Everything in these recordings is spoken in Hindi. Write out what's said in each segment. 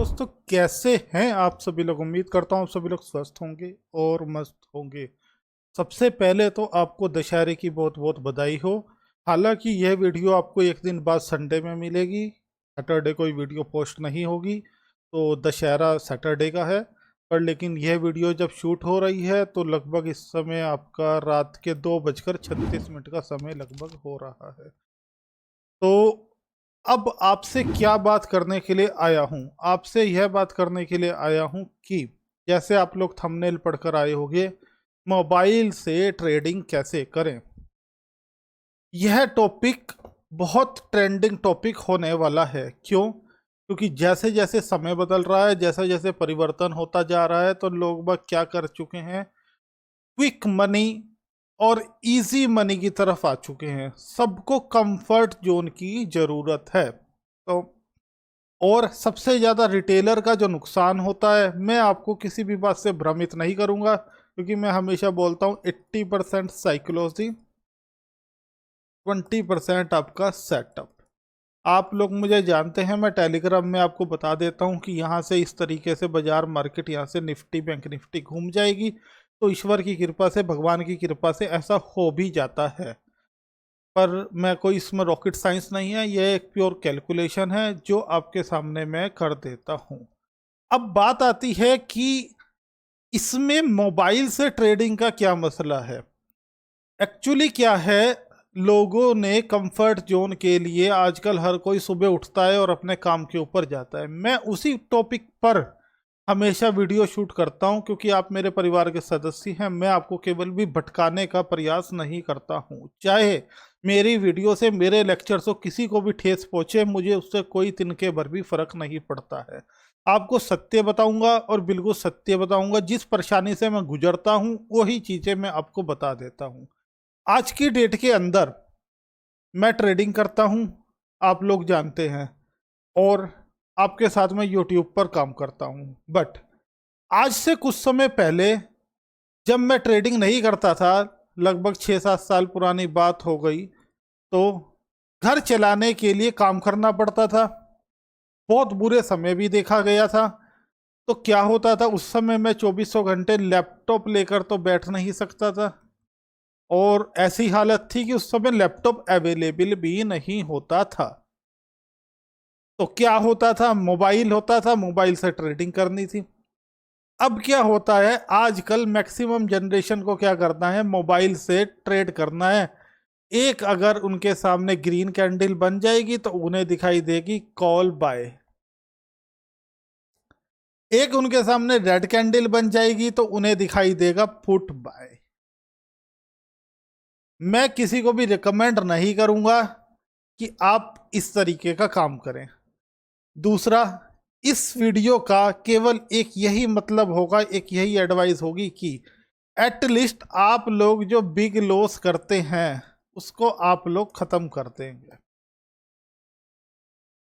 दोस्तों, कैसे हैं आप सभी लोग। उम्मीद करता हूँ आप सभी लोग स्वस्थ होंगे और मस्त होंगे। सबसे पहले तो आपको दशहरे की बहुत बहुत बधाई हो। हालांकि यह वीडियो आपको एक दिन बाद संडे में मिलेगी। सैटरडे कोई वीडियो पोस्ट नहीं होगी, तो दशहरा सैटरडे का है। पर लेकिन यह वीडियो जब शूट हो रही है तो लगभग इस समय आपका रात के 2:36 का समय लगभग हो रहा है। तो अब आपसे क्या बात करने के लिए आया हूं, आपसे यह बात करने के लिए आया हूं कि जैसे आप लोग थंबनेल पढ़कर आए होंगे, मोबाइल से ट्रेडिंग कैसे करें। यह टॉपिक बहुत ट्रेंडिंग टॉपिक होने वाला है। क्यों? क्योंकि जैसे जैसे समय बदल रहा है, जैसे जैसे परिवर्तन होता जा रहा है, तो लोग बाग क्या कर चुके हैं, क्विक मनी और इजी मनी की तरफ आ चुके हैं। सबको कंफर्ट जोन की जरूरत है। तो और सबसे ज़्यादा रिटेलर का जो नुकसान होता है, मैं आपको किसी भी बात से भ्रमित नहीं करूंगा, क्योंकि मैं हमेशा बोलता हूँ 80% साइकोलॉजी, 20% आपका सेटअप। आप लोग मुझे जानते हैं, मैं टेलीग्राम में आपको बता देता हूँ कि यहाँ से इस तरीके से बाजार मार्केट, यहाँ से निफ्टी बैंक निफ्टी घूम जाएगी। तो ईश्वर की कृपा से, भगवान की कृपा से ऐसा हो भी जाता है। पर मैं कोई इसमें रॉकेट साइंस नहीं है, यह एक प्योर कैलकुलेशन है जो आपके सामने मैं कर देता हूँ। अब बात आती है कि इसमें मोबाइल से ट्रेडिंग का क्या मसला है। एक्चुअली क्या है, लोगों ने कंफर्ट जोन के लिए आजकल हर कोई सुबह उठता है और अपने काम के ऊपर जाता है। मैं उसी टॉपिक पर हमेशा वीडियो शूट करता हूं, क्योंकि आप मेरे परिवार के सदस्य हैं। मैं आपको केवल भी भटकाने का प्रयास नहीं करता हूं। चाहे मेरी वीडियो से, मेरे लेक्चर से किसी को भी ठेस पहुंचे, मुझे उससे कोई तिनके भर भी फर्क नहीं पड़ता है। आपको सत्य बताऊंगा और बिल्कुल सत्य बताऊंगा। जिस परेशानी से मैं गुजरता हूं वही चीज़ें मैं आपको बता देता हूं। आज की डेट के अंदर मैं ट्रेडिंग करता हूं, आप लोग जानते हैं, और आपके साथ में यूट्यूब पर काम करता हूं। बट आज से कुछ समय पहले जब मैं ट्रेडिंग नहीं करता था, लगभग 6-7 साल पुरानी बात हो गई, तो घर चलाने के लिए काम करना पड़ता था। बहुत बुरे समय भी देखा गया था। तो क्या होता था, उस समय मैं 2400 घंटे लैपटॉप लेकर तो बैठ नहीं सकता था। और ऐसी हालत थी कि उस समय लैपटॉप अवेलेबल भी नहीं होता था। तो क्या होता था, मोबाइल होता था, मोबाइल से ट्रेडिंग करनी थी। अब क्या होता है, आजकल मैक्सिमम जनरेशन को क्या करना है, मोबाइल से ट्रेड करना है। एक अगर उनके सामने ग्रीन कैंडल बन जाएगी तो उन्हें दिखाई देगी कॉल बाय। एक उनके सामने रेड कैंडल बन जाएगी तो उन्हें दिखाई देगा पुट बाय। मैं किसी को भी रिकमेंड नहीं करूंगा कि आप इस तरीके का काम करें। दूसरा, इस वीडियो का केवल एक यही मतलब होगा, एक यही एडवाइस होगी कि एटलीस्ट आप लोग जो बिग लॉस करते हैं उसको आप लोग खत्म कर देंगे।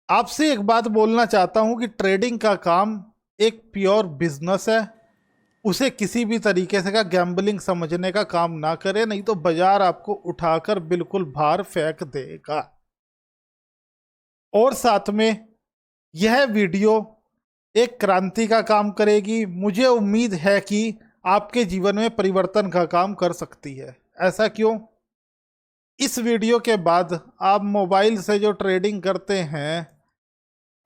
आपसे एक बात बोलना चाहता हूं कि ट्रेडिंग का काम एक प्योर बिजनेस है। उसे किसी भी तरीके से का गैम्बलिंग समझने का काम ना करें, नहीं तो बाजार आपको उठाकर बिल्कुल बाहर फेंक देगा। और साथ में यह वीडियो एक क्रांति का काम करेगी। मुझे उम्मीद है कि आपके जीवन में परिवर्तन का काम कर सकती है। ऐसा क्यों? इस वीडियो के बाद आप मोबाइल से जो ट्रेडिंग करते हैं,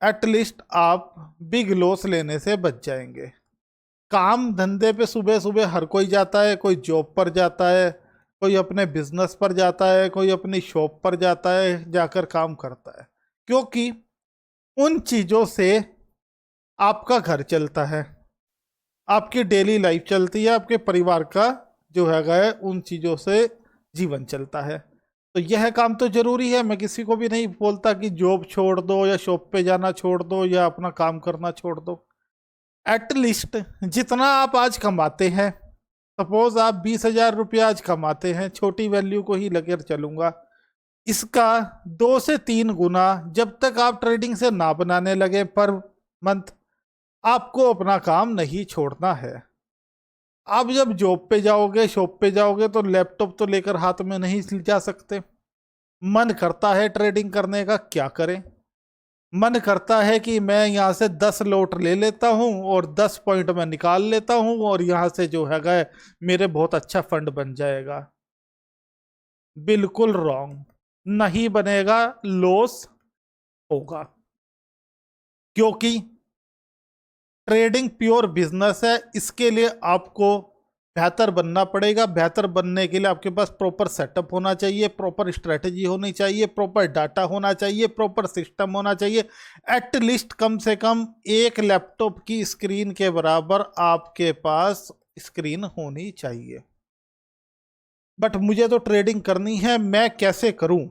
एटलीस्ट आप बिग लॉस लेने से बच जाएंगे। काम धंधे पे सुबह सुबह हर कोई जाता है, कोई जॉब पर जाता है, कोई अपने बिजनेस पर जाता है, कोई अपनी शॉप पर जाता है, जाकर काम करता है, क्योंकि उन चीज़ों से आपका घर चलता है, आपकी डेली लाइफ चलती है, आपके परिवार का जो है उन चीज़ों से जीवन चलता है। तो यह काम तो जरूरी है। मैं किसी को भी नहीं बोलता कि जॉब छोड़ दो या शॉप पे जाना छोड़ दो या अपना काम करना छोड़ दो। एटलीस्ट जितना आप आज कमाते हैं, सपोज आप 20,000 रुपया आज कमाते हैं, छोटी वैल्यू को ही लेकर चलूंगा, इसका 2 से 3 गुना जब तक आप ट्रेडिंग से ना बनाने लगे पर मंथ, आपको अपना काम नहीं छोड़ना है। आप जब जॉब पे जाओगे, शॉप पे जाओगे, तो लैपटॉप तो लेकर हाथ में नहीं जा सकते। मन करता है ट्रेडिंग करने का, क्या करें। मन करता है कि मैं यहाँ से 10 लोट ले लेता हूँ और 10 पॉइंट में निकाल लेता हूँ और यहाँ से जो हैगा मेरे बहुत अच्छा फंड बन जाएगा। बिल्कुल रॉन्ग, नहीं बनेगा, लॉस होगा। क्योंकि ट्रेडिंग प्योर बिजनेस है, इसके लिए आपको बेहतर बनना पड़ेगा। बेहतर बनने के लिए आपके पास प्रॉपर सेटअप होना चाहिए, प्रॉपर स्ट्रेटजी होनी चाहिए, प्रॉपर डाटा होना चाहिए, प्रॉपर सिस्टम होना चाहिए। एटलीस्ट कम से कम एक लैपटॉप की स्क्रीन के बराबर आपके पास स्क्रीन होनी चाहिए। बट मुझे तो ट्रेडिंग करनी है, मैं कैसे करूं?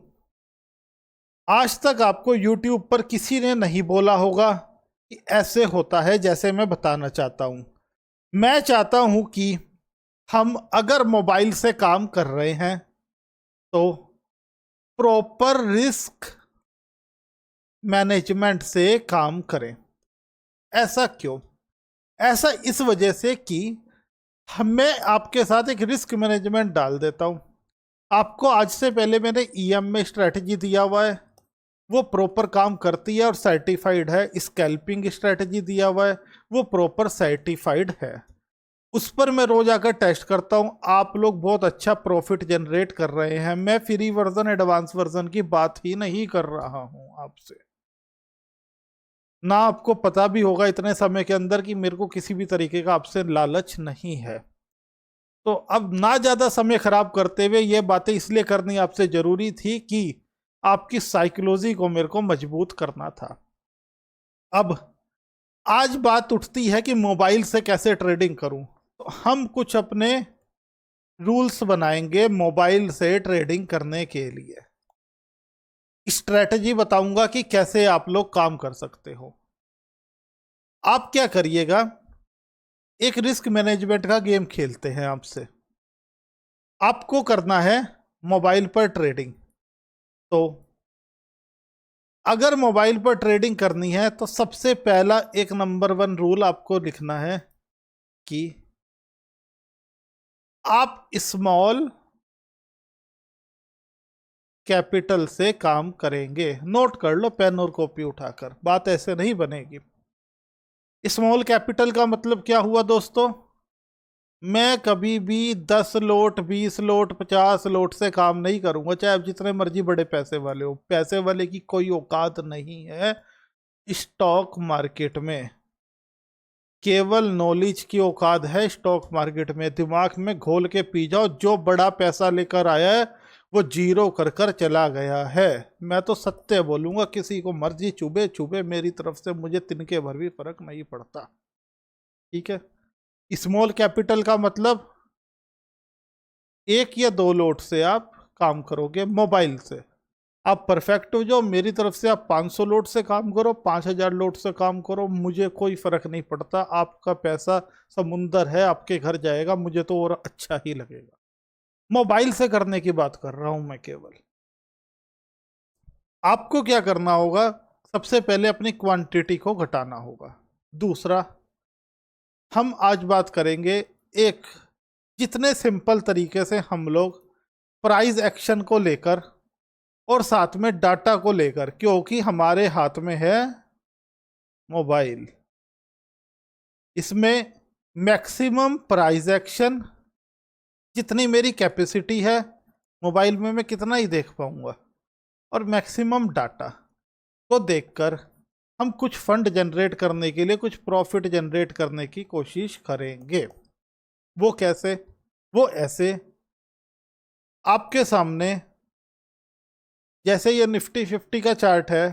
आज तक आपको YouTube पर किसी ने नहीं बोला होगा कि ऐसे होता है जैसे मैं बताना चाहता हूं। मैं चाहता हूं कि हम अगर मोबाइल से काम कर रहे हैं तो प्रॉपर रिस्क मैनेजमेंट से काम करें। ऐसा क्यों? ऐसा इस वजह से कि मैं आपके साथ एक रिस्क मैनेजमेंट डाल देता हूं। आपको आज से पहले मैंने EM में स्ट्रैटेजी दिया हुआ है, वो प्रॉपर काम करती है और सर्टिफाइड है। स्कैल्पिंग स्ट्रैटेजी दिया हुआ है, वो प्रॉपर सर्टिफाइड है। उस पर मैं रोज आकर टेस्ट करता हूं। आप लोग बहुत अच्छा प्रॉफिट जनरेट कर रहे हैं। मैं फ्री वर्जन एडवांस वर्जन की बात ही नहीं कर रहा हूं आपसे। ना आपको पता भी होगा इतने समय के अंदर कि मेरे को किसी भी तरीके का आपसे लालच नहीं है। तो अब ना ज्यादा समय खराब करते हुए ये बातें इसलिए करनी आपसे जरूरी थी कि आपकी साइकोलॉजी को मेरे को मजबूत करना था। अब आज बात उठती है कि मोबाइल से कैसे ट्रेडिंग करूं। तो हम कुछ अपने रूल्स बनाएंगे मोबाइल से ट्रेडिंग करने के लिए। स्ट्रेटजी बताऊंगा कि कैसे आप लोग काम कर सकते हो। आप क्या करिएगा, एक रिस्क मैनेजमेंट का गेम खेलते हैं आपसे। आपको करना है मोबाइल पर ट्रेडिंग। तो अगर मोबाइल पर ट्रेडिंग करनी है तो सबसे पहला एक नंबर 1 रूल आपको लिखना है कि आप स्मॉल कैपिटल से काम करेंगे। नोट कर लो पेन और कॉपी उठाकर, बात ऐसे नहीं बनेगी। स्मॉल कैपिटल का मतलब क्या हुआ दोस्तों? मैं कभी भी 10 लोट 20 लोट 50 लोट से काम नहीं करूंगा, चाहे आप जितने मर्जी बड़े पैसे वाले हो। पैसे वाले की कोई औकात नहीं है स्टॉक मार्केट में। केवल नॉलेज की औकात है स्टॉक मार्केट में। दिमाग में घोल के पी जाओ, जो बड़ा पैसा लेकर आया है वो जीरो कर कर चला गया है। मैं तो सत्य बोलूंगा, किसी को मर्जी चुभे चुभे, मेरी तरफ से मुझे तिनके भर भी फर्क नहीं पड़ता। ठीक है। स्मॉल कैपिटल का मतलब 1 या 2 लोट से आप काम करोगे मोबाइल से। आप परफेक्ट हो जाओ, मेरी तरफ से आप 500 लोट से काम करो, 5000 लोट से काम करो, मुझे कोई फर्क नहीं पड़ता। आपका पैसा समुंदर है, आपके घर जाएगा, मुझे तो और अच्छा ही लगेगा। मोबाइल से करने की बात कर रहा हूं मैं केवल। आपको क्या करना होगा? सबसे पहले अपनी क्वांटिटी को घटाना होगा। दूसरा, हम आज बात करेंगे एक जितने सिंपल तरीके से हम लोग प्राइस एक्शन को लेकर और साथ में डाटा को लेकर, क्योंकि हमारे हाथ में है मोबाइल। इसमें मैक्सिमम प्राइस एक्शन, जितनी मेरी कैपेसिटी है मोबाइल में मैं कितना ही देख पाऊंगा, और मैक्सिमम डाटा को देखकर हम कुछ फंड जनरेट करने के लिए, कुछ प्रॉफिट जनरेट करने की कोशिश करेंगे। वो कैसे? वो ऐसे, आपके सामने जैसे ये निफ्टी 50 का चार्ट है।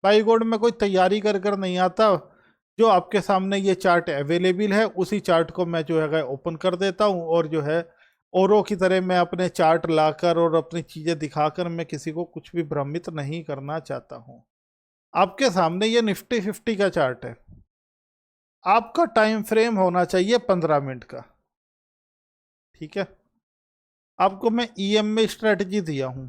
बाई गॉड में कोई तैयारी कर कर नहीं आता, जो आपके सामने ये चार्ट अवेलेबल है उसी चार्ट को मैं जो है ओपन कर देता हूँ, और जो है औरों की तरह मैं अपने चार्ट लाकर और अपनी चीज़ें दिखाकर मैं किसी को कुछ भी भ्रमित नहीं करना चाहता हूँ। आपके सामने ये निफ्टी 50 का चार्ट है। आपका टाइम फ्रेम होना चाहिए 15 मिनट का। ठीक है। आपको मैं EM में स्ट्रेटजी दिया हूँ,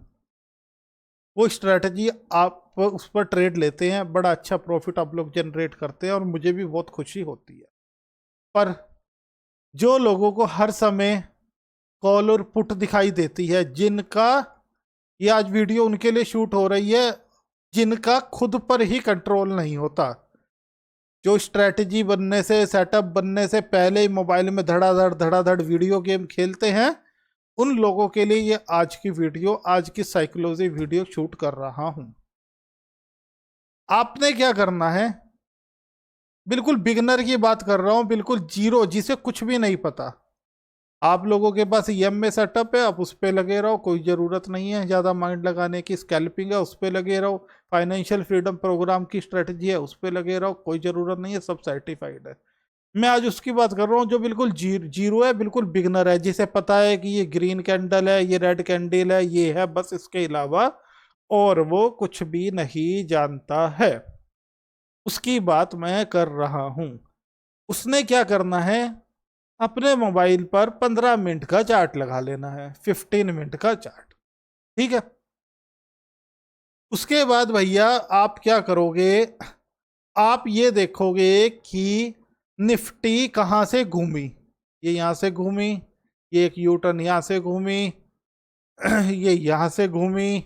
वो स्ट्रेटजी आप उस पर ट्रेड लेते हैं, बड़ा अच्छा प्रॉफिट आप लोग जनरेट करते हैं और मुझे भी बहुत खुशी होती है। पर जो लोगों को हर समय कॉल और पुट दिखाई देती है, जिनका ये आज वीडियो उनके लिए शूट हो रही है जिनका खुद पर ही कंट्रोल नहीं होता, जो स्ट्रेटजी बनने से, सेटअप बनने से पहले ही मोबाइल में धड़ाधड़ वीडियो गेम खेलते हैं, उन लोगों के लिए ये आज की वीडियो, आज की साइकोलॉजी वीडियो शूट कर रहा हूं। आपने क्या करना है, बिल्कुल बिगनर की बात कर रहा हूं, बिल्कुल जीरो, जिसे कुछ भी नहीं पता। आप लोगों के पास ईएमआई सेटअप है, आप उस पर लगे रहो, कोई ज़रूरत नहीं है ज़्यादा माइंड लगाने की। स्कैल्पिंग है, उस पर लगे रहो। फाइनेंशियल फ्रीडम प्रोग्राम की स्ट्रेटजी है, उस पर लगे रहो, कोई ज़रूरत नहीं है, सब सर्टिफाइड है। मैं आज उसकी बात कर रहा हूँ जो बिल्कुल जीरो है, बिल्कुल बिगनर है, जिसे पता है कि ये ग्रीन कैंडल है, ये रेड कैंडल है, ये है, बस इसके अलावा और वो कुछ भी नहीं जानता है। उसकी बात मैं कर रहा हूँ। उसने क्या करना है, अपने मोबाइल पर 15 मिनट का चार्ट लगा लेना है, 15 मिनट का चार्ट, ठीक है। उसके बाद भैया आप क्या करोगे, आप ये देखोगे कि निफ्टी कहाँ से घूमी। ये यहाँ से घूमी, ये एक यू टर्न यहाँ से घूमी, ये यहाँ से घूमी,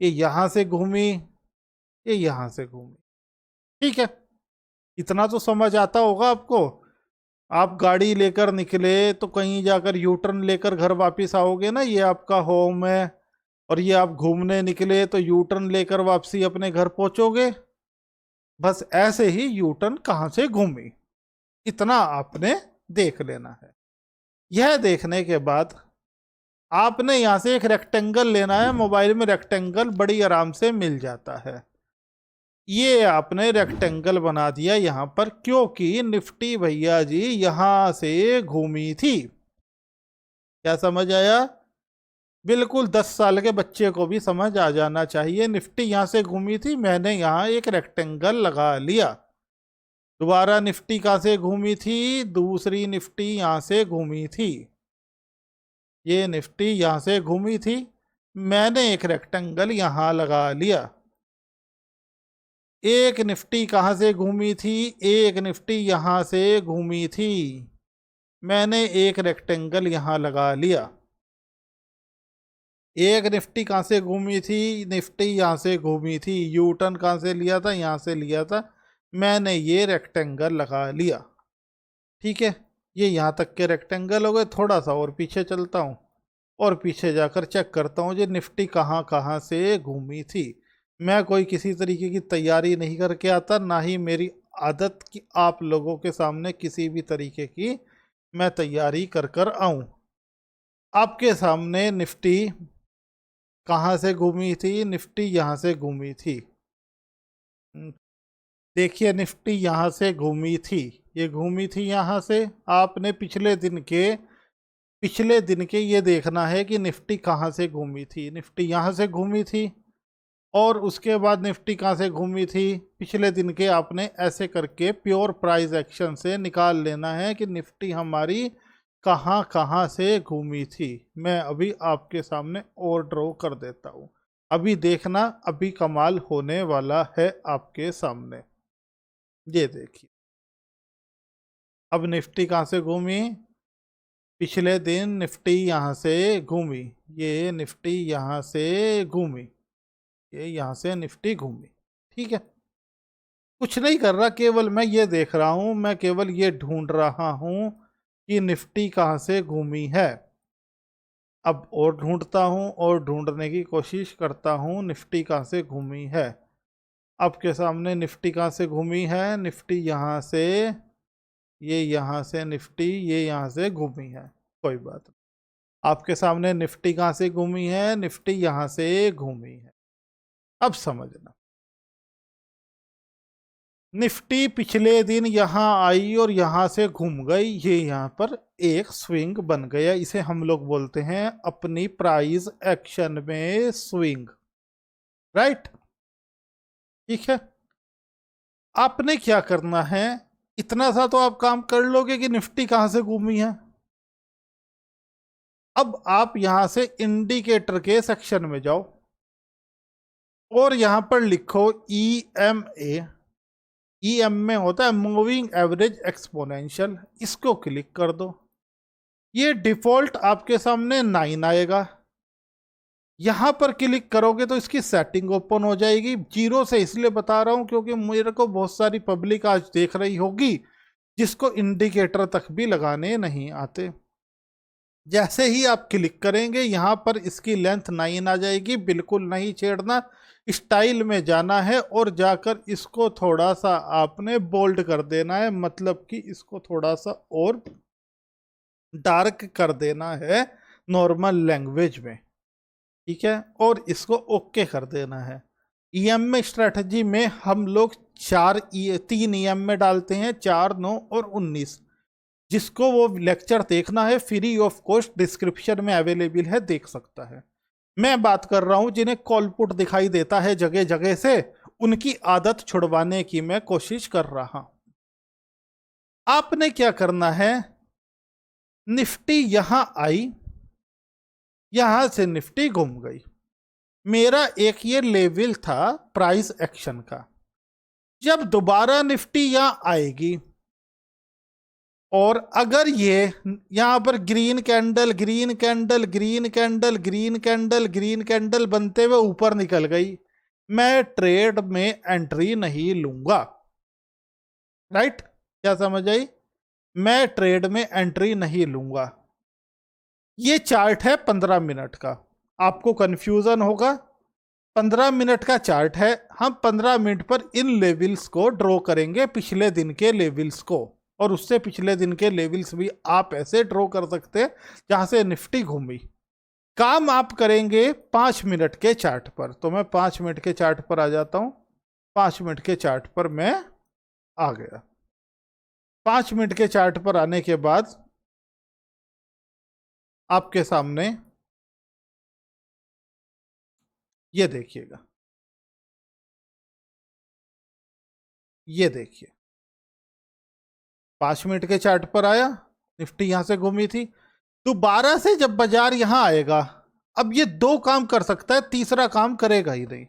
ये यहाँ से घूमी, ये यहाँ से घूमी, ठीक है। इतना तो समझ आता होगा आपको। आप गाड़ी लेकर निकले तो कहीं जाकर यू टर्न लेकर घर वापस आओगे ना, ये आपका होम है, और ये आप घूमने निकले तो यू टर्न लेकर वापसी अपने घर पहुंचोगे। बस ऐसे ही यू टर्न कहाँ से घूमी, इतना आपने देख लेना है। यह देखने के बाद आपने यहाँ से एक रेक्टेंगल लेना है, मोबाइल में रेक्टेंगल बड़ी आराम से मिल जाता है। ये आपने रेक्टेंगल बना दिया यहाँ पर, क्योंकि निफ्टी भैया जी यहाँ से घूमी थी। क्या समझ आया, बिल्कुल 10 साल के बच्चे को भी समझ आ जाना चाहिए। निफ्टी यहाँ से घूमी थी, मैंने यहाँ एक रेक्टेंगल लगा लिया। दोबारा निफ्टी कहाँ से घूमी थी, दूसरी निफ्टी यहाँ से घूमी थी, ये निफ्टी यहाँ से घूमी थी, मैंने एक रेक्टेंगल यहाँ लगा लिया। एक निफ्टी कहाँ से घूमी थी, एक निफ्टी यहाँ से घूमी थी, मैंने एक रेक्टेंगल यहाँ लगा लिया। एक निफ्टी कहाँ से घूमी थी, निफ्टी यहाँ से घूमी थी, यू टर्न कहाँ से लिया था, यहाँ से लिया था, मैंने ये रेक्टेंगल लगा लिया, ठीक है। ये यहाँ तक के रेक्टेंगल हो गए। थोड़ा सा और पीछे चलता हूँ और पीछे जाकर चेक करता हूँ ये निफ्टी कहाँ कहाँ से घूमी थी। मैं कोई किसी तरीके की तैयारी नहीं करके आता, ना ही मेरी आदत कि आप लोगों के सामने किसी भी तरीके की मैं तैयारी कर कर आऊँ। आपके सामने निफ्टी कहाँ से घूमी थी, निफ्टी यहाँ से घूमी थी। देखिए निफ्टी यहाँ से घूमी थी, ये घूमी थी यहाँ से। आपने पिछले दिन के ये देखना है कि निफ्टी कहाँ से घूमी थी। निफ्टी यहाँ से घूमी थी, और उसके बाद निफ्टी कहाँ से घूमी थी, पिछले दिन के। आपने ऐसे करके प्योर प्राइस एक्शन से निकाल लेना है कि निफ्टी हमारी कहाँ कहाँ से घूमी थी। मैं अभी आपके सामने और ड्रॉ कर देता हूँ, अभी देखना, अभी कमाल होने वाला है आपके सामने। ये देखिए, अब निफ्टी कहाँ से घूमी, पिछले दिन निफ्टी यहाँ से घूमी, ये निफ्टी यहाँ से घूमी, ये यहाँ से निफ्टी घूमी, ठीक है। कुछ नहीं कर रहा, केवल मैं ये देख रहा हूँ, मैं केवल ये ढूंढ रहा हूँ कि निफ्टी कहाँ से घूमी है। अब और ढूंढता हूँ और ढूंढने की कोशिश करता हूँ निफ्टी कहाँ से घूमी है। आपके सामने निफ्टी कहाँ से घूमी है, निफ्टी यहाँ से, ये यहाँ से निफ्टी, ये यहाँ से घूमी है, कोई बात नहीं। आपके सामने निफ्टी कहाँ से घूमी है, निफ्टी यहाँ से घूमी है। अब समझना, निफ्टी पिछले दिन यहाँ आई और यहाँ से घूम गई, ये यहाँ पर एक स्विंग बन गया। इसे हम लोग बोलते हैं अपनी प्राइस एक्शन में स्विंग, राइट, ठीक है। आपने क्या करना है, इतना सा तो आप काम कर लोगे कि निफ्टी कहाँ से घूमी है। अब आप यहां से इंडिकेटर के सेक्शन में जाओ और यहां पर लिखो EMA। EM में होता है मूविंग एवरेज एक्सपोनेंशियल, इसको क्लिक कर दो। ये डिफॉल्ट आपके सामने 9 आएगा, यहां पर क्लिक करोगे तो इसकी सेटिंग ओपन हो जाएगी। जीरो से इसलिए बता रहा हूं क्योंकि मेरे को बहुत सारी पब्लिक आज देख रही होगी जिसको इंडिकेटर तक भी लगाने नहीं आते। जैसे ही आप क्लिक करेंगे यहां पर इसकी लेंथ 9 आ जाएगी। बिल्कुल नहीं छेड़ना, स्टाइल में जाना है और जाकर इसको थोड़ा सा आपने बोल्ड कर देना है, मतलब कि इसको थोड़ा सा और डार्क कर देना है नॉर्मल लैंग्वेज में, ठीक है। और इसको ओके कर देना है। ईएमए स्ट्रेटजी में हम लोग 3 ईएमए डालते हैं, 4, 9 और 19। जिसको वो लेक्चर देखना है फ्री ऑफ कॉस्ट डिस्क्रिप्शन में अवेलेबल है, देख सकता है। मैं बात कर रहा हूं जिन्हें कॉलपुट दिखाई देता है जगह जगह से, उनकी आदत छुड़वाने की मैं कोशिश कर रहा हूं। आपने क्या करना है, निफ्टी यहां आई, यहां से निफ्टी घूम गई। मेरा एक ये लेवल था प्राइस एक्शन का। जब दोबारा निफ्टी यहां आएगी और अगर ये यहां पर green candle green candle green candle green candle green candle बनते हुए ऊपर निकल गई, मैं ट्रेड में एंट्री नहीं लूंगा। राइट, क्या समझ आई? मैं ट्रेड में एंट्री नहीं लूंगा। ये चार्ट है 15 मिनट का, आपको कंफ्यूजन होगा। 15 मिनट का चार्ट है, हम 15 मिनट पर इन लेवल्स को ड्रॉ करेंगे, पिछले दिन के लेवल्स को, और उससे पिछले दिन के लेवल्स भी आप ऐसे ड्रॉ कर सकते हैं जहां से निफ्टी घूमी। काम आप करेंगे 5 मिनट के चार्ट पर। तो मैं 5 मिनट के चार्ट पर आ जाता हूं। 5 मिनट के चार्ट पर मैं आ गया। 5 मिनट के चार्ट पर आने के बाद आपके सामने ये देखिएगा, ये देखिए 5 मिनट के चार्ट पर आया, निफ्टी यहां से घूमी थी। दोबारा से जब बाजार यहां आएगा, अब ये 2 काम कर सकता है, तीसरा काम करेगा ही नहीं।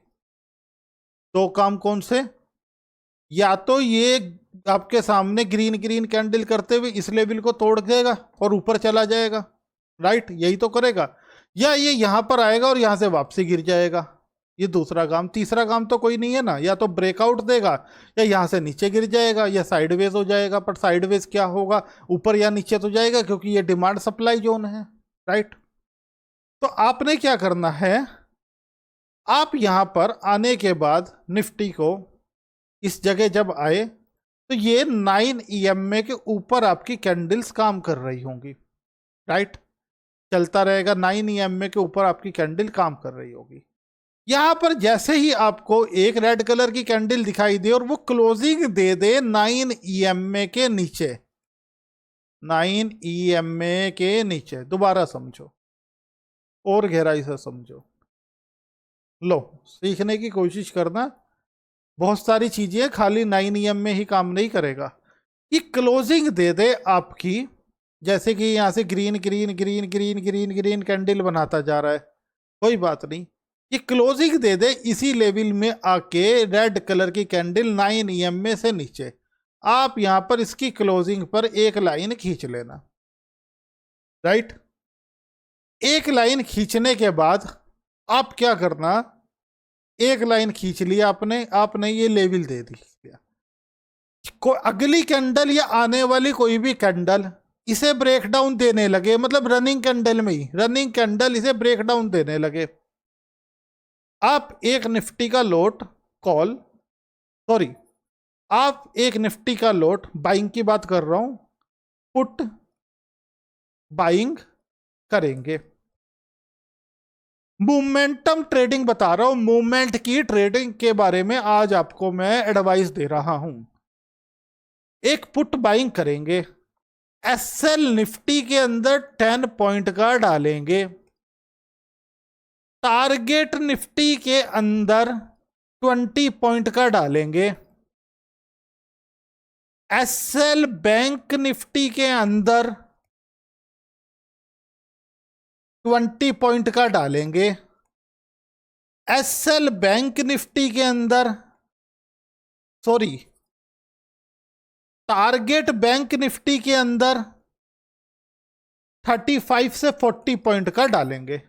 2 काम कौन से? या तो ये आपके सामने ग्रीन ग्रीन कैंडल करते हुए इस लेवल को तोड़ देगा और ऊपर चला जाएगा, राइट, यही तो करेगा। या ये यहां पर आएगा और यहां से वापसी गिर जाएगा। ये दूसरा काम। तीसरा काम तो कोई नहीं है ना, या तो ब्रेकआउट देगा या यहां से नीचे गिर जाएगा या साइडवेज हो जाएगा। पर साइडवेज क्या होगा, ऊपर या नीचे तो जाएगा क्योंकि ये डिमांड सप्लाई जोन है, राइट। तो आपने क्या करना है, आप यहां पर आने के बाद निफ्टी को इस जगह जब आए तो ये 9 ईएमए के ऊपर आपकी कैंडल्स काम कर रही होंगी, राइट। चलता रहेगा, 9 ईएमए के ऊपर आपकी कैंडल काम कर रही होगी। यहां पर जैसे ही आपको एक रेड कलर की कैंडल दिखाई दे और वो क्लोजिंग दे दे 9 ईएमए के नीचे, 9 ईएमए के नीचे, दोबारा समझो और गहराई से समझो, लो सीखने की कोशिश करना। बहुत सारी चीजें खाली 9 ईएम में ही काम नहीं करेगा। ये क्लोजिंग दे दे आपकी, जैसे कि यहां से green green green green green green candle बनाता जा रहा है, कोई बात नहीं। ये क्लोजिंग दे दे इसी लेवल में आके रेड कलर की कैंडल 9 ईएम में से नीचे, आप यहां पर इसकी क्लोजिंग पर एक लाइन खींच लेना, राइट। एक लाइन खींचने के बाद आप क्या करना, एक लाइन खींच लिया आपने ये लेवल दे दिया। अगली कैंडल या आने वाली कोई भी कैंडल इसे ब्रेक डाउन देने लगे, मतलब रनिंग कैंडल में ही रनिंग कैंडल इसे ब्रेक डाउन देने लगे, आप एक निफ्टी का लोट कॉल, सॉरी, आप एक निफ्टी का लोट बाइंग की बात कर रहा हूं, पुट बाइंग करेंगे। मोमेंटम ट्रेडिंग बता रहा हूं, मूवमेंट की ट्रेडिंग के बारे में आज आपको मैं एडवाइस दे रहा हूं। एक पुट बाइंग करेंगे, एसएल निफ्टी के अंदर 10 पॉइंट का डालेंगे, टारगेट निफ्टी के अंदर 20 पॉइंट का डालेंगे, एसएल बैंक निफ्टी के अंदर 20 पॉइंट का डालेंगे, एसएल बैंक निफ्टी के अंदर, सॉरी, टारगेट बैंक निफ्टी के अंदर 35 से 40 पॉइंट का डालेंगे।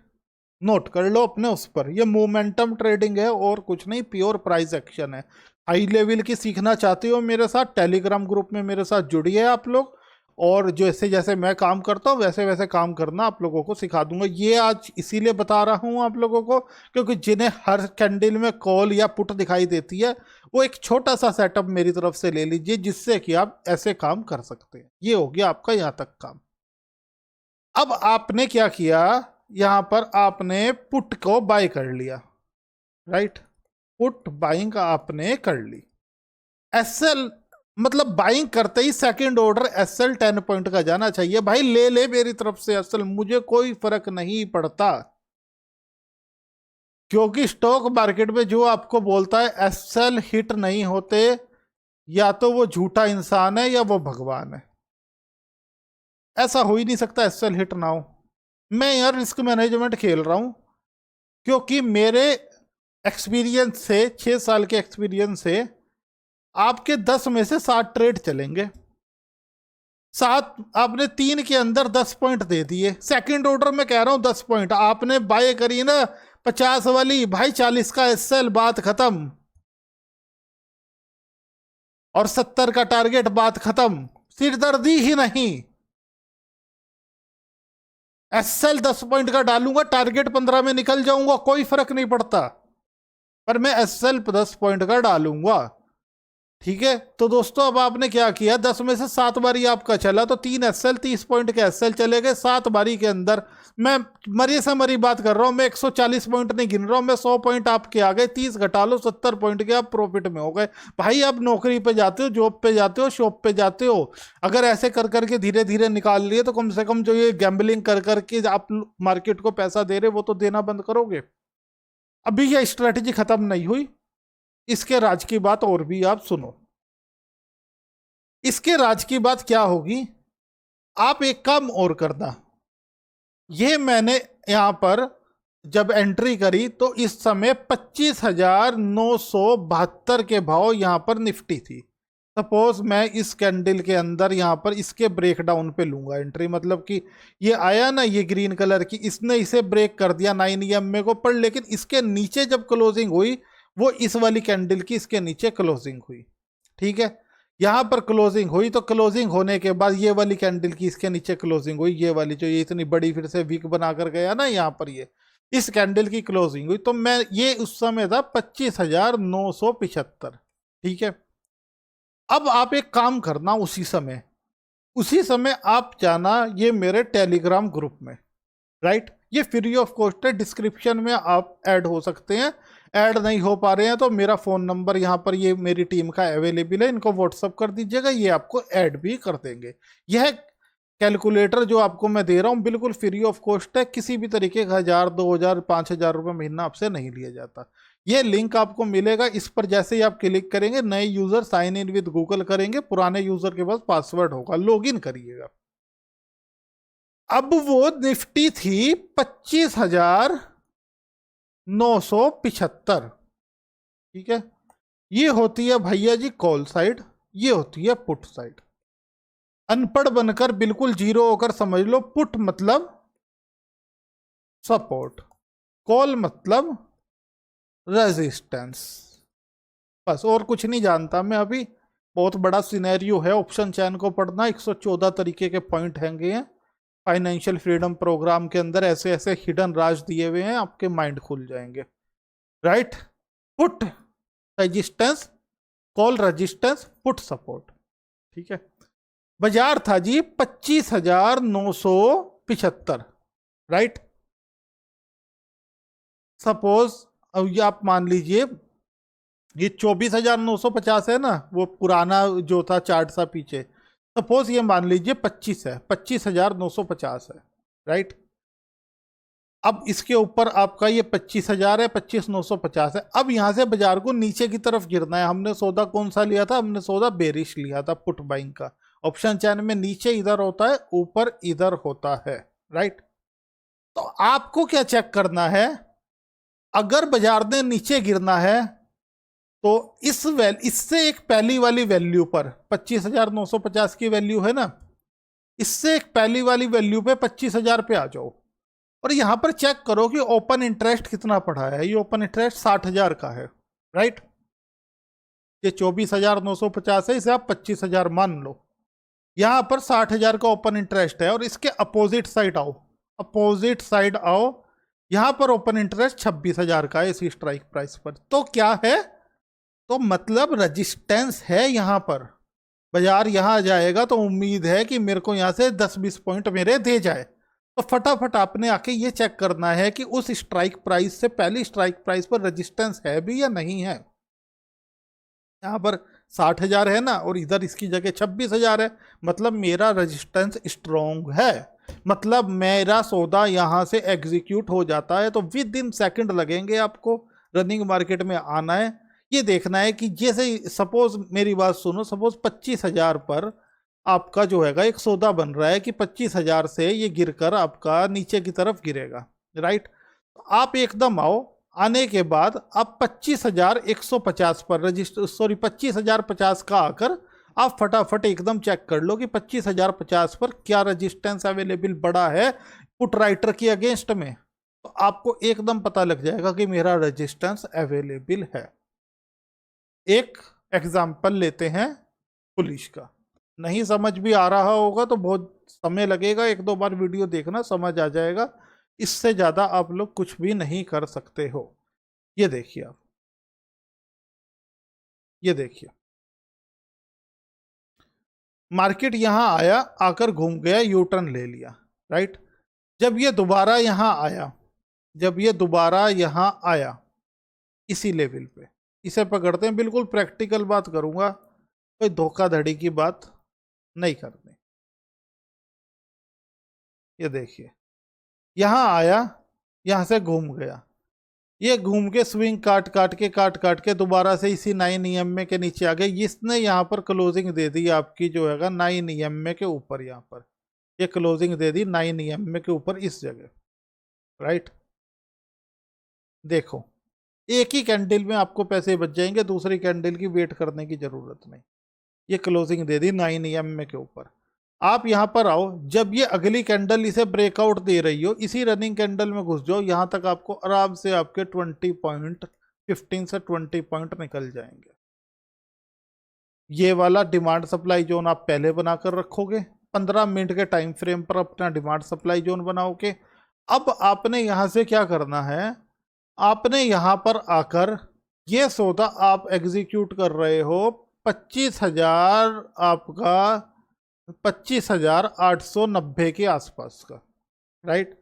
नोट कर लो अपने उस पर। ये मोमेंटम ट्रेडिंग है और कुछ नहीं, प्योर प्राइस एक्शन है। हाई लेवल की सीखना चाहते हो मेरे साथ, टेलीग्राम ग्रुप में मेरे साथ जुड़िए आप लोग, और जैसे जैसे मैं काम करता हूँ वैसे वैसे काम करना आप लोगों को सिखा दूंगा। ये आज इसीलिए बता रहा हूँ आप लोगों को क्योंकि जिन्हें हर कैंडल में कॉल या पुट दिखाई देती है, वो एक छोटा सा सेटअप मेरी तरफ से ले लीजिए जिससे कि आप ऐसे काम कर सकते हैं। ये हो गया आपका यहाँ तक काम। अब आपने क्या किया, यहां पर आपने पुट को बाय कर लिया, राइट। पुट बाइंग आपने कर ली। एसएल मतलब बाइंग करते ही सेकंड ऑर्डर एसएल 10 पॉइंट का जाना चाहिए। भाई ले ले मेरी तरफ से एसएल, मुझे कोई फर्क नहीं पड़ता, क्योंकि स्टॉक मार्केट में जो आपको बोलता है एसएल हिट नहीं होते, या तो वो झूठा इंसान है या वो भगवान है। ऐसा हो ही नहीं सकता एसएल हिट ना हो। मैं यार रिस्क मैनेजमेंट खेल रहा हूं, क्योंकि मेरे एक्सपीरियंस से, 6 साल के एक्सपीरियंस से, आपके 10 में से 7 ट्रेड चलेंगे। 7 आपने 3 के अंदर 10 पॉइंट दे दिए। सेकंड ऑर्डर में कह रहा हूं 10 पॉइंट आपने बाय करी ना 50 वाली, भाई 40 का एसएल, बात खत्म। और 70 का टारगेट, बात खत्म। सिरदर्दी ही नहीं। एसएल 10 पॉइंट का डालूंगा, टारगेट 15 में निकल जाऊंगा, कोई फर्क नहीं पड़ता, पर मैं एसएल 10 पॉइंट का डालूंगा। ठीक है, तो दोस्तों अब आपने क्या किया, 10 में से 7 बारी आपका चला तो 3 एसएल, 30 पॉइंट के एसएल चले गए 7 बारी के अंदर। मैं मरी से मरी बात कर रहा हूं, मैं 140 पॉइंट नहीं गिन रहा हूं, मैं 100 पॉइंट आपके आ गए, 30 घटा लो 70 पॉइंट के आप प्रॉफिट में हो गए। भाई आप नौकरी पे जाते हो, जॉब पे जाते हो, शॉप पे जाते हो, अगर ऐसे कर करके धीरे धीरे निकाल लिए तो कम से कम जो ये गैम्बलिंग कर करके आप मार्केट को पैसा दे रहे वो तो देना बंद करोगे। अभी यह स्ट्रेटेजी खत्म नहीं हुई, इसके राज की बात और भी आप सुनो। इसके राज की बात क्या होगी, आप एक काम और करना। ये मैंने यहां पर जब एंट्री करी तो इस समय 25,972 के भाव यहां पर निफ्टी थी। सपोज मैं इस कैंडल के अंदर यहां पर इसके ब्रेकडाउन पे लूंगा एंट्री, मतलब कि ये आया ना ये ग्रीन कलर की, इसने इसे ब्रेक कर दिया 9 EMA को, पर लेकिन इसके नीचे जब क्लोजिंग हुई वो इस वाली कैंडल की इसके नीचे क्लोजिंग हुई। ठीक है, यहां पर क्लोजिंग हुई तो क्लोजिंग होने के बाद ये वाली कैंडल की इसके नीचे क्लोजिंग हुई, ये वाली जो ये इतनी बड़ी फिर से वीक बनाकर गया ना यहां पर, ये इस कैंडल की क्लोजिंग हुई। तो मैं ये उस समय था 25,975। ठीक है, अब आप एक काम करना, उसी समय आप जाना ये मेरे टेलीग्राम ग्रुप में, राइट। ये फ्री ऑफ कॉस्ट है, डिस्क्रिप्शन में आप ऐड हो सकते हैं। ऐड नहीं हो पा रहे हैं तो मेरा फ़ोन नंबर यहाँ पर ये मेरी टीम का अवेलेबल है, इनको व्हाट्सअप कर दीजिएगा, ये आपको ऐड भी कर देंगे। यह कैलकुलेटर जो आपको मैं दे रहा हूँ बिल्कुल फ्री ऑफ कॉस्ट है, किसी भी तरीके का 1,000, 2,000, 5,000 रुपये महीना आपसे नहीं लिया जाता। ये लिंक आपको मिलेगा, इस पर जैसे ही आप क्लिक करेंगे नए user sign in with Google करेंगे, पुराने यूज़र के पास पासवर्ड होगा, लॉग इन करिएगा। अब वो निफ्टी थी 25,975। ठीक है, ये होती है भैया जी कॉल साइड, ये होती है पुट साइड। अनपढ़ बनकर बिल्कुल जीरो होकर समझ लो, पुट मतलब सपोर्ट, कॉल मतलब रेजिस्टेंस, बस और कुछ नहीं जानता मैं अभी। बहुत बड़ा सिनेरियो है, ऑप्शन चैन को पढ़ना, 114 तरीके के पॉइंट हैंगे हैं फाइनेंशियल फ्रीडम प्रोग्राम के अंदर, ऐसे ऐसे हिडन राज दिए हुए हैं, आपके माइंड खुल जाएंगे, right. Put resistance, call resistance, put support. ठीक है, बाजार था जी 25,975, राइट। सपोज अब ये आप मान लीजिए ये 24,950 है ना, वो पुराना जो था चार्ट सा पीछे, सपोज ये मान लीजिए 25 है, 25,950 है, राइट। अब इसके ऊपर आपका ये 25,000 है, 25,950 है। अब यहां से बाजार को नीचे की तरफ गिरना है। हमने सौदा कौन सा लिया था, हमने सौदा बेरिश लिया था पुट बाइंग का। ऑप्शन चैन में नीचे इधर होता है, ऊपर इधर होता है, राइट। तो आपको क्या चेक करना है, अगर बाजार ने नीचे गिरना है तो इससे एक पहली वाली वैल्यू पर 25,950 की वैल्यू है ना, इससे एक पहली वाली वैल्यू पे 25,000 पे आ जाओ। और यहाँ पर चेक करो कि ओपन इंटरेस्ट कितना पड़ा है। ये ओपन इंटरेस्ट 60,000 का है, राइट। ये 24,950 है, इसे आप 25,000 मान लो। यहाँ पर 60,000 का ओपन इंटरेस्ट है और इसके अपोजिट साइड आओ, अपोजिट साइड आओ, यहाँ पर ओपन इंटरेस्ट 26,000 का है इसी स्ट्राइक प्राइस पर। तो क्या है, तो मतलब रजिस्टेंस है यहाँ पर। बाजार यहाँ आ जाएगा तो उम्मीद है कि मेरे को यहाँ से 10-20 पॉइंट मेरे दे जाए। तो फटाफट आपने आके ये चेक करना है कि उस स्ट्राइक प्राइस से पहली स्ट्राइक प्राइस पर रजिस्टेंस है भी या नहीं है। यहाँ पर 60,000 है ना, और इधर इसकी जगह 26,000 है, मतलब मेरा रजिस्टेंस स्ट्रॉन्ग है, मतलब मेरा सौदा यहाँ से एग्जीक्यूट हो जाता है। तो विद इन सेकंड लगेंगे आपको रनिंग मार्केट में आना है। ये देखना है कि जैसे सपोज मेरी बात सुनो, सपोज 25,000 पर आपका जो हैगा एक सौदा बन रहा है कि 25,000 से ये गिरकर आपका नीचे की तरफ गिरेगा, राइट। आप एकदम आओ, आने के बाद आप 25,150 पर रजिस्टर 25,050 का आकर आप फटाफट एकदम चेक कर लो कि 25,050 पर क्या रजिस्टेंस अवेलेबल बड़ा है पुट राइटर के अगेंस्ट में। तो आपको एकदम पता लग जाएगा कि मेरा रजिस्टेंस अवेलेबल है। एक एग्जाम्पल लेते हैं पुलिस का। नहीं समझ भी आ रहा होगा तो बहुत समय लगेगा, 1-2 बार वीडियो देखना, समझ आ जाएगा। इससे ज़्यादा आप लोग कुछ भी नहीं कर सकते हो। ये देखिए आप, ये देखिए मार्केट यहाँ आया, आकर घूम गया, यू टर्न ले लिया, राइट। जब ये दोबारा यहाँ आया, जब ये दोबारा यहाँ आया इसी लेवल पे, इसे पकड़ते हैं। बिल्कुल प्रैक्टिकल बात करूंगा, कोई धोखाधड़ी की बात नहीं करनी। ये देखिए यहाँ आया, यहाँ से घूम गया, ये घूम के स्विंग काट काट के दोबारा से इसी 9 EMA के नीचे आ गए। इसने यहाँ पर क्लोजिंग दे दी आपकी जो है 9 EMA के ऊपर, यहाँ पर ये क्लोजिंग दे दी 9 EMA के ऊपर इस जगह, राइट। देखो एक ही कैंडल में आपको पैसे बच जाएंगे, दूसरी कैंडल की वेट करने की जरूरत नहीं। ये क्लोजिंग दे दी 9 EMA के ऊपर। आप यहाँ पर आओ, जब ये अगली कैंडल इसे ब्रेकआउट दे रही हो, इसी रनिंग कैंडल में घुस जाओ, यहाँ तक आपको आराम से आपके 20 पॉइंट, 15 से 20 पॉइंट निकल जाएंगे। ये वाला डिमांड सप्लाई जोन आप पहले बनाकर रखोगे, 15 मिनट के टाइम फ्रेम पर अपना डिमांड सप्लाई जोन बनाओगे। अब आपने यहाँ से क्या करना है, आपने यहाँ पर आकर ये सौदा आप एग्जीक्यूट कर रहे हो 25,000 आपका 25,890 के आसपास का, राइट।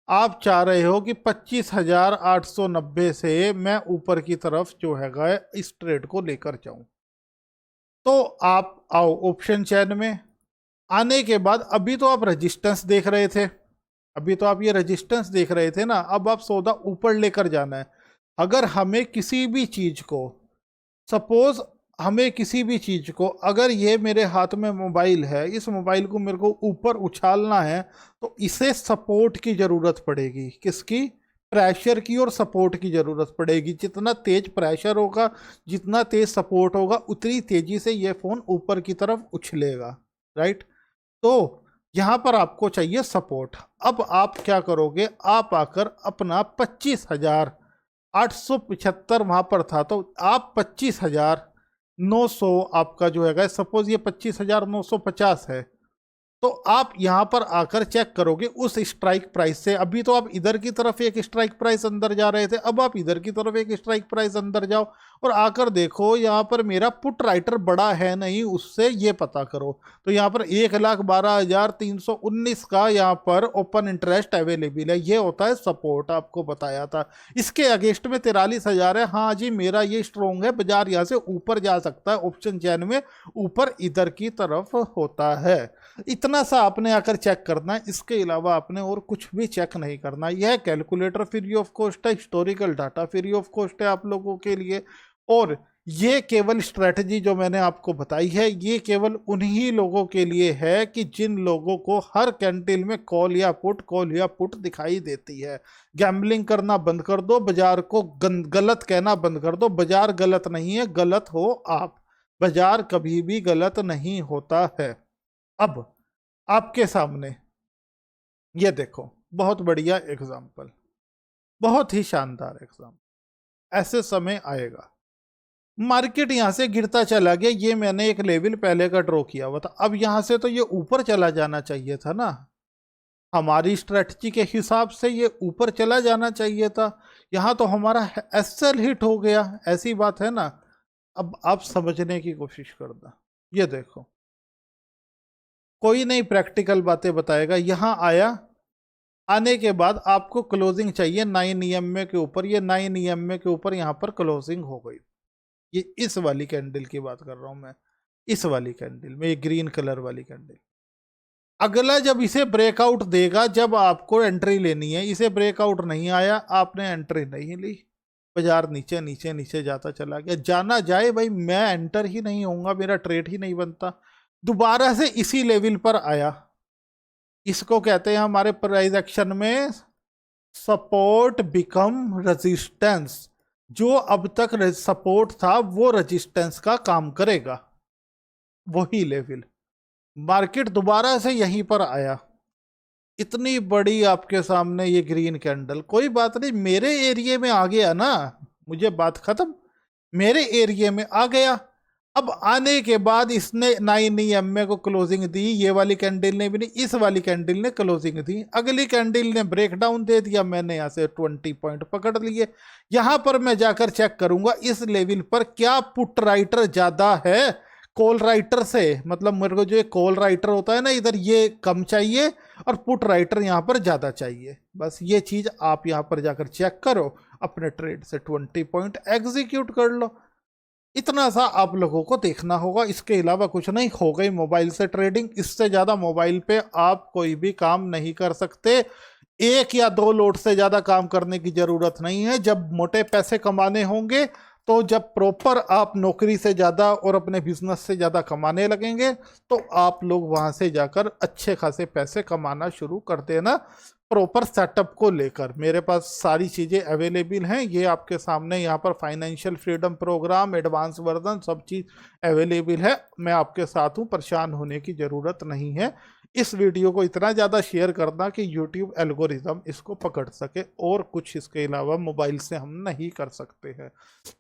आप चाह रहे हो कि 25,890 से मैं ऊपर की तरफ जो हैगा इस ट्रेड को लेकर जाऊं। तो आप आओ ऑप्शन चेन में। आने के बाद अभी तो आप रेजिस्टेंस देख रहे थे, अभी तो आप ये रेजिस्टेंस देख रहे थे ना, अब आप सौदा ऊपर लेकर जाना है। अगर हमें किसी भी चीज को, सपोज हमें किसी भी चीज को, अगर ये मेरे हाथ में मोबाइल है, इस मोबाइल को मेरे को ऊपर उछालना है, तो इसे सपोर्ट की जरूरत पड़ेगी। किसकी? प्रेशर की और सपोर्ट की जरूरत पड़ेगी। जितना तेज प्रेशर होगा, जितना तेज सपोर्ट होगा, उतनी तेजी से ये फोन ऊपर की तरफ उछलेगा, राइट। तो यहाँ पर आपको चाहिए सपोर्ट। अब आप क्या करोगे, आप आकर अपना 25,875 वहां पर था, तो आप 25,900 आपका जो है, सपोज ये 25,950 है, तो आप यहां पर आकर चेक करोगे उस स्ट्राइक प्राइस से। अभी तो आप इधर की तरफ एक स्ट्राइक प्राइस अंदर जा रहे थे, अब आप इधर की तरफ एक स्ट्राइक प्राइस अंदर जाओ और आकर देखो यहां पर मेरा पुट राइटर बड़ा है नहीं, उससे ये पता करो। तो यहां पर 1,12,319 का यहां पर ओपन इंटरेस्ट अवेलेबल है। ये होता है सपोर्ट, आपको बताया था। इसके अगेंस्ट में 43,000 है। हाँ जी, मेरा ये स्ट्रॉन्ग है, बाजार यहां से ऊपर जा सकता है। ऑप्शन चैन में ऊपर इधर की तरफ होता है। इतना सा आपने आकर चेक करना है, इसके अलावा आपने और कुछ भी चेक नहीं करना। यह कैलकुलेटर फ्री ऑफ कॉस्ट है, historical data free of cost है आप लोगों के लिए। और ये केवल स्ट्रेटजी जो मैंने आपको बताई है, ये केवल उन्हीं लोगों के लिए है कि जिन लोगों को हर कैंडल में कॉल या पुट दिखाई देती है। गैम्बलिंग करना बंद कर दो, बाजार को गलत कहना बंद कर दो। बाजार गलत नहीं है, गलत हो आप। बाजार कभी भी गलत नहीं होता है। अब आपके सामने ये देखो, बहुत बढ़िया एग्जाम्पल, बहुत ही शानदार एग्जाम्पल। ऐसे समय आएगा, मार्केट यहां से गिरता चला गया, ये मैंने एक लेवल पहले का ड्रॉ किया हुआ था, अब यहां से तो ये ऊपर चला जाना चाहिए था ना, हमारी स्ट्रेटजी के हिसाब से ये ऊपर चला जाना चाहिए था। यहां तो हमारा एसएल हिट हो गया, ऐसी बात है ना। अब आप समझने की कोशिश करना, ये देखो, कोई नहीं प्रैक्टिकल बातें बताएगा। यहां आया, आने के बाद आपको क्लोजिंग चाहिए 9 EMA के ऊपर, ये 9 EMA के ऊपर यहां पर क्लोजिंग हो गई। ये इस वाली कैंडल की बात कर रहा हूं मैं, इस वाली कैंडल में, ये ग्रीन कलर वाली कैंडल। अगला जब इसे ब्रेकआउट देगा, जब आपको एंट्री लेनी है, इसे ब्रेकआउट नहीं आया, आपने एंट्री नहीं ली, बाजार नीचे नीचे नीचे जाता चला गया, जाना जाए भाई, मैं एंटर ही नहीं होऊंगा, मेरा ट्रेड ही नहीं बनता। दोबारा से इसी लेवल पर आया, इसको कहते हैं हमारे प्राइस एक्शन में सपोर्ट बिकम रेजिस्टेंस। जो अब तक सपोर्ट था वो रेजिस्टेंस का काम करेगा, वही लेवल। मार्केट दोबारा से यहीं पर आया, इतनी बड़ी आपके सामने ये ग्रीन कैंडल, कोई बात नहीं, मेरे एरिया में आ गया ना, मुझे बात खत्म, मेरे एरिया में आ गया। अब आने के बाद इसने 9 EMA को क्लोजिंग दी, ये वाली कैंडल ने भी नहीं, इस वाली कैंडल ने क्लोजिंग दी, अगली कैंडल ने ब्रेकडाउन दे दिया, मैंने यहाँ से 20 पॉइंट पकड़ लिए। यहाँ पर मैं जाकर चेक करूंगा इस लेवल पर क्या पुट राइटर ज्यादा है कॉल राइटर से, मतलब मेरे को जो एक कॉल राइटर होता है ना, इधर ये कम चाहिए और पुट राइटर यहाँ पर ज्यादा चाहिए। बस ये चीज आप यहाँ पर जाकर चेक करो, अपने ट्रेड से 20 पॉइंट एग्जीक्यूट कर लो। इतना सा आप लोगों को देखना होगा, इसके अलावा कुछ नहीं। हो गई मोबाइल से ट्रेडिंग, इससे ज्यादा मोबाइल पे आप कोई भी काम नहीं कर सकते। एक या दो लोड से ज्यादा काम करने की जरूरत नहीं है। जब मोटे पैसे कमाने होंगे, तो जब प्रॉपर आप नौकरी से ज्यादा और अपने बिजनेस से ज्यादा कमाने लगेंगे, तो आप लोग वहां से जाकर अच्छे खासे पैसे कमाना शुरू कर देना। प्रॉपर सेटअप को लेकर मेरे पास सारी चीज़ें अवेलेबल हैं, ये आपके सामने यहाँ पर financial freedom program, advance version, सब चीज़ अवेलेबल है। मैं आपके साथ हूँ, परेशान होने की ज़रूरत नहीं है। इस वीडियो को इतना ज़्यादा शेयर करना कि यूट्यूब एल्गोरिज्म इसको पकड़ सके, और कुछ इसके अलावा मोबाइल से हम नहीं कर सकते हैं।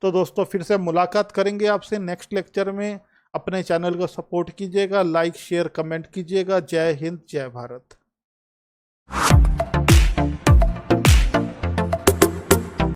तो दोस्तों, फिर से मुलाकात करेंगे आपसे नेक्स्ट लेक्चर में। अपने चैनल को सपोर्ट कीजिएगा, लाइक शेयर कमेंट कीजिएगा। जय हिंद, जय भारत।